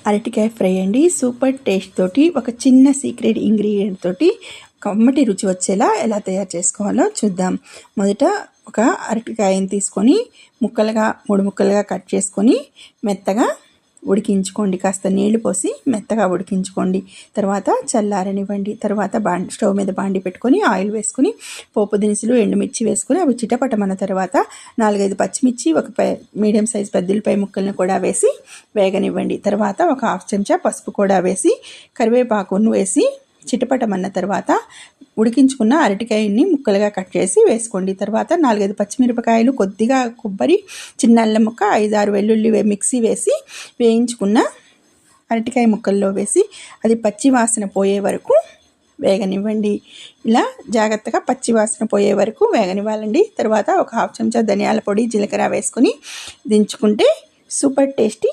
అరటికాయ ఫ్రై అండి. Super taste తోటి ఒక చిన్న సీక్రెట్ ఇంగ్రీడియంట్ తోటి కమ్మటి రుచి వచ్చేలా ఎలా తయారు చేసుకోవాలో చూద్దాం. మొదట ఒక అరటికాయని తీసుకొని ముక్కలుగా 3 ముక్కలుగా కట్ చేసుకొని మెత్తగా ఉడికించుకోండి. కాస్త నీళ్లు పోసి మెత్తగా ఉడికించుకోండి. తర్వాత చల్లారనివ్వండి. తర్వాత స్టవ్ మీద బాండి పెట్టుకొని ఆయిల్ వేసుకొని పోపు దినుసులు ఎండుమిర్చి వేసుకొని అవి చిటపటమన్న తర్వాత 4-5 పచ్చిమిర్చి ఒక మీడియం సైజ్ పెద్దలపై ముక్కలను కూడా వేసి వేగనివ్వండి. తర్వాత ఒక 1/2 చెంచా పసుపు కూడా వేసి కరివేపాకును వేసి చిటపటమన్న తర్వాత ఉడికించుకున్న అరటికాయని ముక్కలుగా కట్ చేసి వేసుకోండి. తర్వాత 4-5 పచ్చిమిరపకాయలు, కొద్దిగా కొబ్బరి, చిన్న అల్లం ముక్క, 5-6 వెల్లుల్లి మిక్సీ వేసి వేయించుకున్న అరటికాయ ముక్కల్లో వేసి అది పచ్చి వాసన పోయే వరకు వేగనివ్వండి. ఇలా జాగ్రత్తగా పచ్చి వాసన పోయే వరకు వేగనివ్వాలండి. తర్వాత ఒక 1/2 చెంచా ధనియాల పొడి, జీలకర్ర వేసుకొని దించుకుంటే సూపర్ టేస్టీ